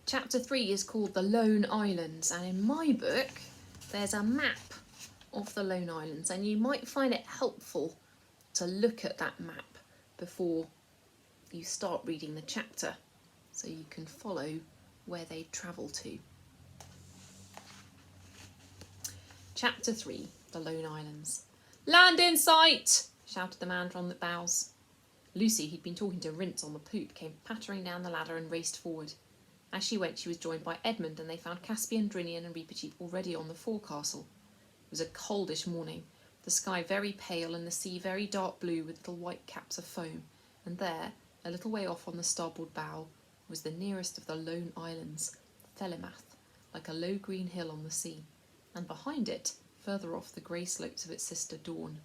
Chapter 3 is called The Lone Islands, and in my book there's a map of the Lone Islands, and you might find it helpful to look at that map before you start reading the chapter so you can follow where they travel to. Chapter 3, The Lone Islands. "Land in sight!" shouted the man from the bows. Lucy, who'd been talking to Rince on the poop, came pattering down the ladder and raced forward. As she went, she was joined by Edmund, and they found Caspian, Drinian and Reepicheep already on the forecastle. It was a coldish morning, the sky very pale and the sea very dark blue with little white caps of foam, and there, a little way off on the starboard bow, was the nearest of the Lone Islands, Felimath, like a low green hill on the sea, and behind it, further off, the grey slopes of its sister Dawn.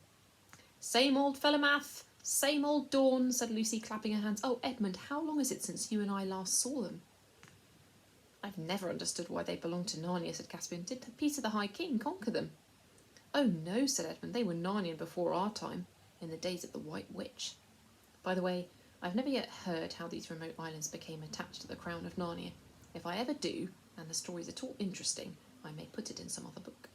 "Same old Felimath, same old Dawn," said Lucy, clapping her hands. "Oh, Edmund, how long is it since you and I last saw them?" "I've never understood why they belonged to Narnia," said Caspian. "Did Peter the High King conquer them?" "Oh no," said Edmund, "they were Narnian before our time, in the days of the White Witch. By the way, I've never yet heard how these remote islands became attached to the crown of Narnia. If I ever do, and the story's at all interesting, I may put it in some other book."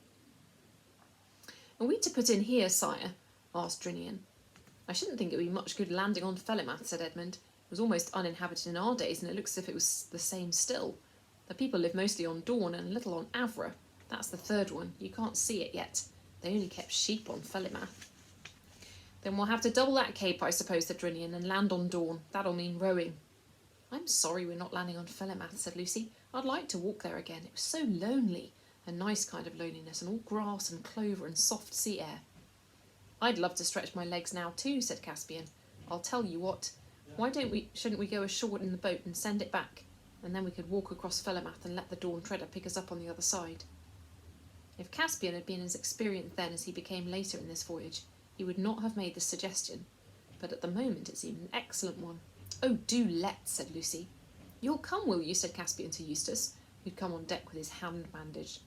"Are we to put in here, sire?" asked Drinian. "I shouldn't think it would be much good landing on Felimath," said Edmund. "It was almost uninhabited in our days, and it looks as if it was the same still. The people live mostly on Dawn and a little on Avra. That's the third one. You can't see it yet. They only kept sheep on Felimath." "Then we'll have to double that cape, I suppose," said Drinian, "and land on Dawn. That'll mean rowing." "I'm sorry we're not landing on Felimath," said Lucy. "I'd like to walk there again. It was so lonely. A nice kind of loneliness, and all grass and clover and soft sea air." "I'd love to stretch my legs now too," said Caspian. "I'll tell you what. Shouldn't we go ashore in the boat and send it back? And then we could walk across Felimath and let the Dawntreader pick us up on the other side." If Caspian had been as experienced then as he became later in this voyage, he would not have made this suggestion, but at the moment it seemed an excellent one. "Oh, do let's," said Lucy. "You'll come, will you?" said Caspian to Eustace, who'd come on deck with his hand bandaged.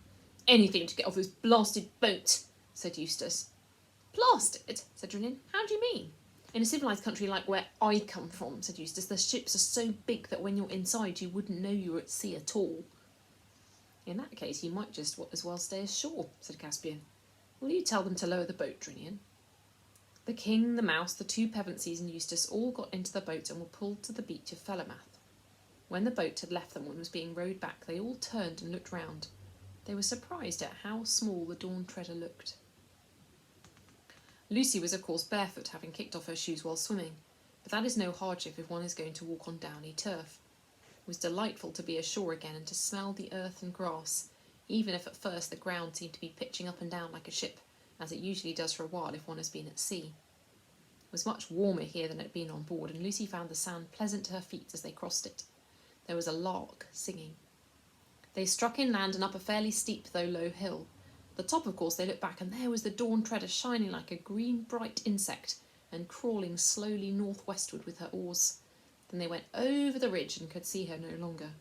"Anything to get off this blasted boat," said Eustace. "Blasted?" said Drinian. "How do you mean?" "In a civilised country like where I come from," said Eustace, "the ships are so big that when you're inside you wouldn't know you were at sea at all." "In that case you might just as well stay ashore," said Caspian. "Will you tell them to lower the boat, Drinian?" The King, the Mouse, the two Pevensies and Eustace all got into the boat and were pulled to the beach of Felimath. When the boat had left them and was being rowed back, they all turned and looked round. They were surprised at how small the Dawntreader looked. Lucy was of course barefoot, having kicked off her shoes while swimming, but that is no hardship if one is going to walk on downy turf. It was delightful to be ashore again and to smell the earth and grass, even if at first the ground seemed to be pitching up and down like a ship, as it usually does for a while if one has been at sea. It was much warmer here than it had been on board, and Lucy found the sand pleasant to her feet as they crossed it. There was a lark singing. They struck inland and up a fairly steep though low hill. At the top, of course, they looked back, and there was the Dawntreader shining like a green bright insect and crawling slowly northwestward with her oars. Then they went over the ridge and could see her no longer.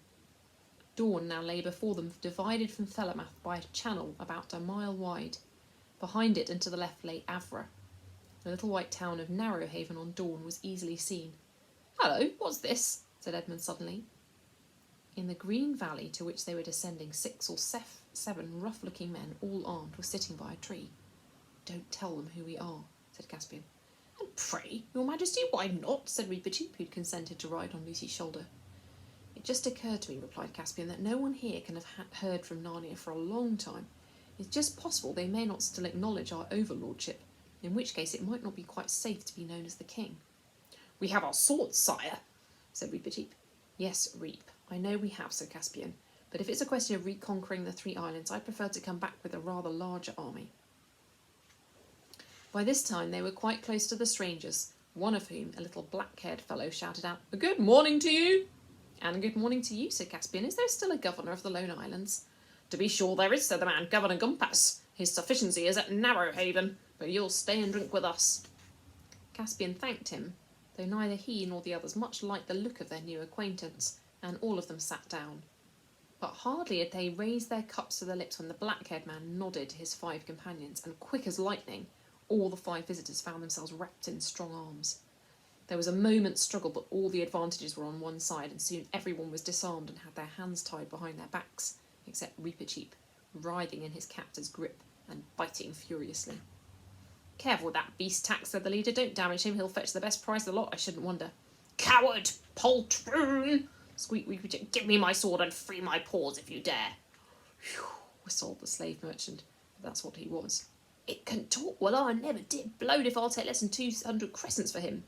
Dawn now lay before them, divided from Felimath by a channel about a mile wide. Behind it and to the left lay Avra. The little white town of Narrowhaven on Dawn was easily seen. "Hello, what's this?" said Edmund suddenly. In the green valley to which they were descending, 6 or 7 rough-looking men, all armed, were sitting by a tree. "Don't tell them who we are," said Caspian. "And pray, your Majesty, why not?" said Reepicheep, who'd consented to ride on Lucy's shoulder. "It just occurred to me," replied Caspian, "that no one here can have heard from Narnia for a long time. It's just possible they may not still acknowledge our overlordship, in which case it might not be quite safe to be known as the king." "We have our swords, sire," said Reepicheep. "Yes, Reep, I know we have," said Caspian, "but if it's a question of reconquering the 3 islands, I prefer to come back with a rather larger army." By this time they were quite close to the strangers, one of whom, a little black-haired fellow, shouted out, "A good morning to you!" "And a good morning to you," said Caspian. "Is there still a governor of the Lone Islands?" "To be sure there is," said the man, "Governor Gumpas. His sufficiency is at Narrowhaven, but you'll stay and drink with us." Caspian thanked him, though neither he nor the others much liked the look of their new acquaintance, and all of them sat down. But hardly had they raised their cups to their lips when the black-haired man nodded to his 5 companions, and quick as lightning, all the 5 visitors found themselves wrapped in strong arms. There was a moment's struggle, but all the advantages were on one side, and soon everyone was disarmed and had their hands tied behind their backs, except Reapercheap, writhing in his captor's grip and biting furiously. "Careful with that beast, Tax," said the leader. "Don't damage him. He'll fetch the best price of the lot, I shouldn't wonder." "Coward! Poltroon!" squeaked Reapercheap. "Give me my sword and free my paws if you dare." "Whew," whistled the slave merchant. That's what he was. "It can talk? Well, I never did. Blowed if I'll take less than 200 crescents for him."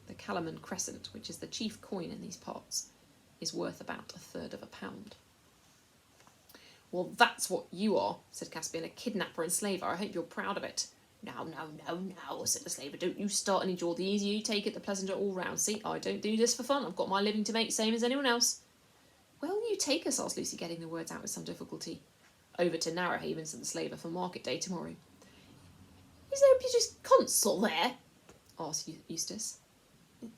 The Calaman crescent, which is the chief coin in these parts, is worth about £1/3. "Well, that's what you are," said Caspian, "a kidnapper and slaver. I hope you're proud of it." "No, said the slaver. "Don't you start any jaw. The easier you take it, the pleasanter all round. See, I don't do this for fun. I've got my living to make, same as anyone else." "Where will you take us?" asked Lucy, getting the words out with some difficulty. "Over to Narrowhaven," said the slaver, "for market day tomorrow." "Is there a British consul there?" asked Eustace.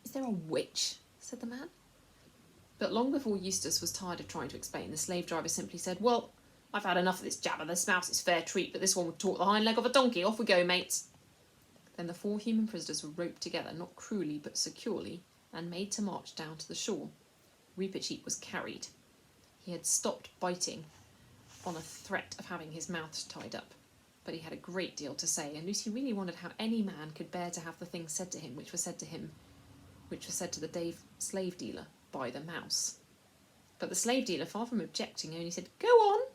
"Is there a witch?" said the man. But long before Eustace was tired of trying to explain, the slave driver simply said, "Well, I've had enough of this jabber. The mouse is fair treat, but this one would talk the hind leg of a donkey. Off we go, mates." Then the 4 human prisoners were roped together, not cruelly but securely, and made to march down to the shore. Reapercheap was carried. He had stopped biting on a threat of having his mouth tied up, but he had a great deal to say, and Lucy really wondered how any man could bear to have the things said to him which were said to the slave dealer by the mouse. But the slave dealer, far from objecting, only said, "Go on,"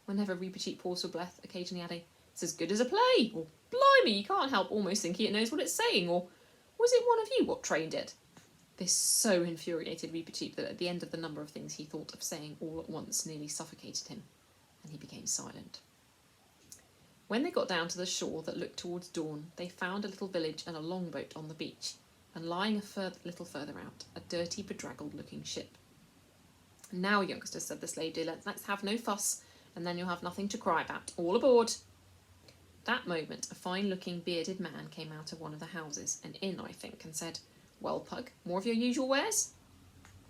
whenever Reapercheap paused for breath, occasionally adding, "It's as good as a play," or "Blimey, you can't help almost thinking it knows what it's saying," or "Was it one of you what trained it?" This so infuriated Reapercheap that at the end of the number of things he thought of saying all at once nearly suffocated him, and he became silent. When they got down to the shore that looked towards dawn, they found a little village and a longboat on the beach, and lying a little further out, a dirty, bedraggled-looking ship. "Now, youngsters," said the slave dealer, "let's have no fuss, and then you'll have nothing to cry about. All aboard!" That moment, a fine-looking, bearded man came out of one of the houses, an inn, I think, and said, "Well, Pug, more of your usual wares?"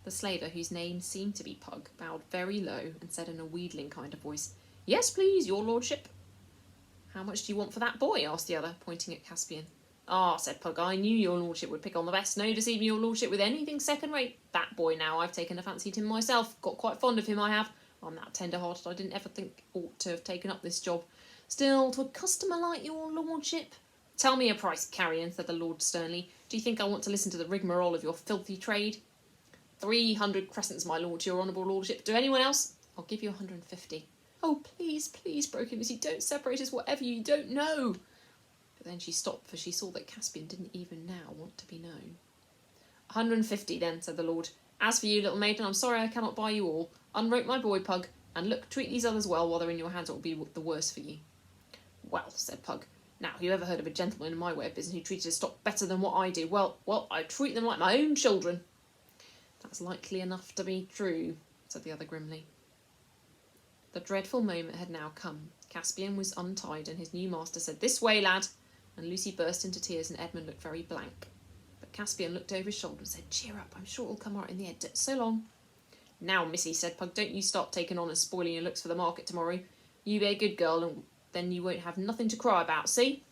The slaver, whose name seemed to be Pug, bowed very low and said in a wheedling kind of voice, "Yes, please, your lordship." "How much do you want for that boy?" asked the other, pointing at Caspian. "Ah," said Pug, "I knew your lordship would pick on the best. No deceiving your lordship with anything second-rate. That boy now, I've taken a fancy to him myself. Got quite fond of him, I have. I'm that tender-hearted I didn't ever think ought to have taken up this job. Still, to a customer like your lordship—" "Tell me a price, carrion," said the lord sternly. "Do you think I want to listen to the rigmarole of your filthy trade?" 300 crescents, my lord, to your honourable lordship. Do anyone else?" "I'll give you 150. "Oh, please, please," broke in Lucy, "don't separate us, whatever you don't know." But then she stopped, for she saw that Caspian didn't even now want to be known. 150 then," said the lord. "As for you, little maiden, I'm sorry I cannot buy you all. Unrope my boy, Pug, and look, treat these others well while they're in your hands, or it will be the worse for you." "Well," said Pug, "now, you ever heard of a gentleman in my way of business who treated his stock better than what I do? Well, I treat them like my own children." "That's likely enough to be true," said the other grimly. The dreadful moment had now come. Caspian was untied, and his new master said, "This way, lad," and Lucy burst into tears, and Edmund looked very blank. But Caspian looked over his shoulder and said, "Cheer up, I'm sure it'll come right in the end. So long." "Now, missy," said Pug, "don't you start taking on and spoiling your looks for the market tomorrow. You be a good girl, and then you won't have nothing to cry about, see?"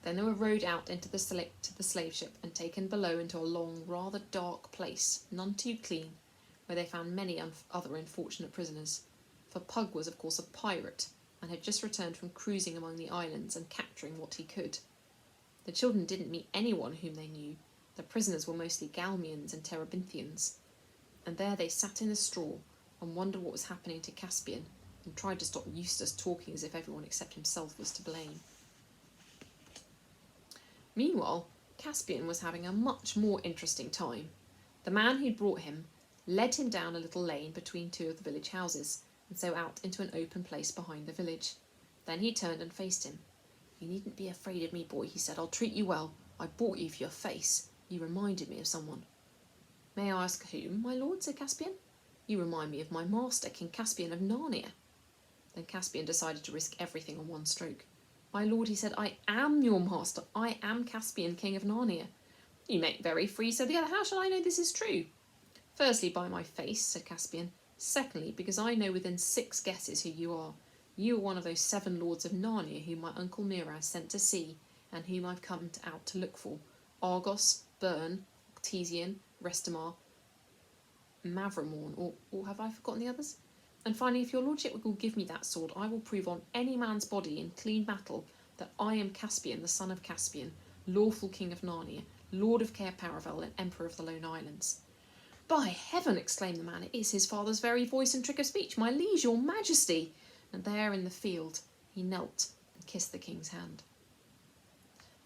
Then they were rowed out into the slave ship and taken below into a long, rather dark place, none too clean, where they found many other unfortunate prisoners. For Pug was, of course, a pirate, and had just returned from cruising among the islands and capturing what he could. The children didn't meet anyone whom they knew. The prisoners were mostly Galmians and Terebinthians, and there they sat in the straw and wondered what was happening to Caspian, and tried to stop Eustace talking as if everyone except himself was to blame. Meanwhile, Caspian was having a much more interesting time. The man who'd brought him led him down a little lane between 2 of the village houses, and so out into an open place behind the village. Then he turned and faced him. "You needn't be afraid of me, boy," he said. "I'll treat you well. I bought you for your face. You reminded me of someone." "May I ask whom, my lord?" said Caspian. "You remind me of my master, King Caspian of Narnia." Then Caspian decided to risk everything on one stroke. "My lord," he said, "I am your master. I am Caspian, King of Narnia." "You make very free," said the other. "How shall I know this is true?" "Firstly, by my face," said Caspian. "Secondly, because I know within 6 guesses who you are. You are one of those 7 lords of Narnia whom my uncle Miraz sent to sea, and whom I've come out to look for. Argos, Bern, Octesian, Restamar, Mavramorn, or have I forgotten the others? And finally, if your lordship will give me that sword, I will prove on any man's body in clean battle that I am Caspian, the son of Caspian, lawful king of Narnia, lord of Cair Paravel, and emperor of the Lone Islands. By heaven, exclaimed the man, it is his father's very voice and trick of speech, my liege, your majesty. And there in the field he knelt and kissed the king's hand.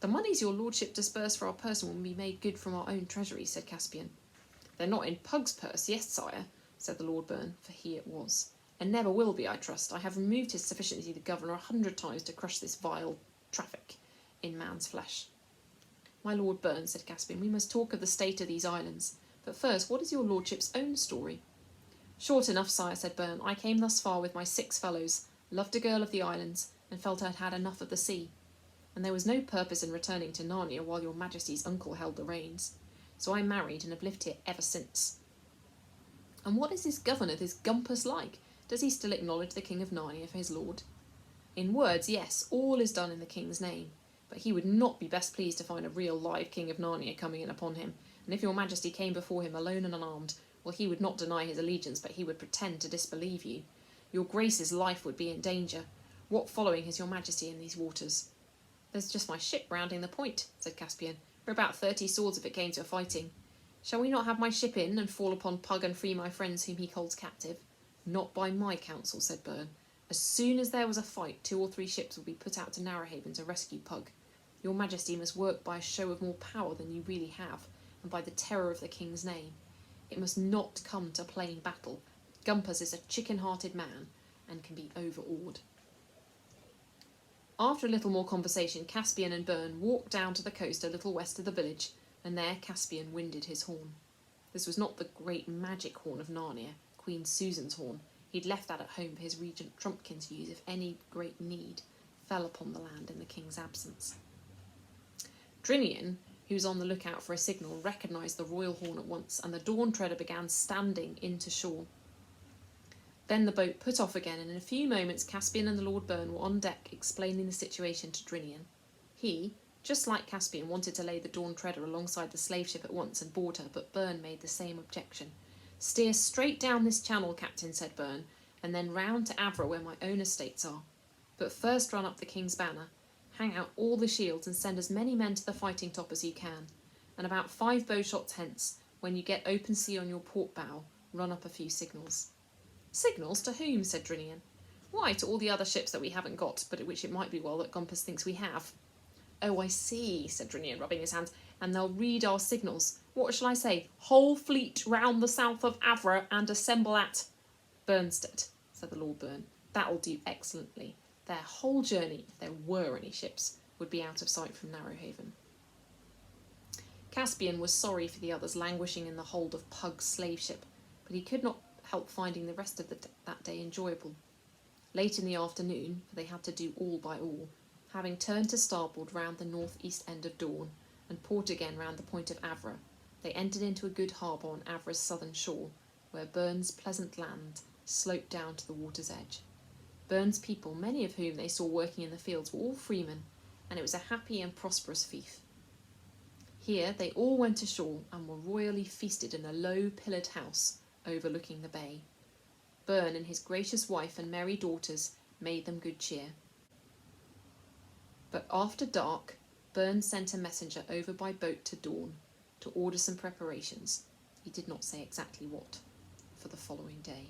The moneys your lordship disperse for our person will be made good from our own treasury, said Caspian. They're not in Pug's purse, yes, sire, said the Lord Byrne, for he it was, and never will be, I trust. I have removed his sufficiency the governor 100 times to crush this vile traffic in man's flesh. My Lord Byrne, said Caspian, we must talk of the state of these islands. But first, what is your lordship's own story? Short enough, sire, said Byrne. I came thus far with my 6 fellows, loved a girl of the islands, and felt I'd had enough of the sea. And there was no purpose in returning to Narnia while your majesty's uncle held the reins. So I married and have lived here ever since. And what is this governor, this Gumpus, like? Does he still acknowledge the king of Narnia for his lord? In words, yes, all is done in the king's name, but he would not be best pleased to find a real live king of Narnia coming in upon him, and if your majesty came before him alone and unarmed, well, he would not deny his allegiance, but he would pretend to disbelieve you. Your grace's life would be in danger. What following has your majesty in these waters? There's just my ship rounding the point, said Caspian. We're about 30 swords if it came to a fighting. Shall we not have my ship in and fall upon Pug and free my friends whom he holds captive? Not by my counsel, said Byrne. As soon as there was a fight, 2 or 3 ships will be put out to Narrowhaven to rescue Pug. Your majesty must work by a show of more power than you really have, and by the terror of the king's name. It must not come to plain battle. Gumpus is a chicken-hearted man, and can be overawed. After a little more conversation, Caspian and Byrne walked down to the coast a little west of the village, and there Caspian winded his horn. This was not the great magic horn of Narnia, Queen Susan's horn. He'd left that at home for his regent Trumpkin to use if any great need fell upon the land in the king's absence. Drinian, who was on the lookout for a signal, recognised the royal horn at once, and the Dawntreader began standing in to shore. Then the boat put off again, and in a few moments Caspian and the Lord Byrne were on deck explaining the situation to Drinian. He, just like Caspian, wanted to lay the Dawntreader alongside the slave ship at once and board her, but Byrne made the same objection. Steer straight down this channel, Captain, said Byrne, and then round to Avra where my own estates are. But first run up the king's banner, hang out all the shields and send as many men to the fighting top as you can, and about 5 bowshots hence, when you get open sea on your port bow, run up a few signals. Signals to whom? Said Drinian. Why, to all the other ships that we haven't got, but which it might be well that Gumpus thinks we have. Oh, I see, said Drinian, rubbing his hands, and they'll read our signals. What shall I say? Whole fleet round the south of Avra and assemble at Bernstead, said the Lord Byrne. That'll do excellently. Their whole journey, if there were any ships, would be out of sight from Narrowhaven. Caspian was sorry for the others languishing in the hold of Pug's slave ship, but he could not help finding the rest of that day enjoyable. Late in the afternoon, for they had to do all by all, having turned to starboard round the north-east end of Dawn, and port again round the point of Avra, they entered into a good harbour on Avra's southern shore, where Byrne's pleasant land sloped down to the water's edge. Byrne's people, many of whom they saw working in the fields, were all freemen, and it was a happy and prosperous fief. Here they all went ashore and were royally feasted in a low pillared house overlooking the bay. Byrne and his gracious wife and merry daughters made them good cheer. But after dark, Byrne sent a messenger over by boat to Dawn to order some preparations, he did not say exactly what, for the following day.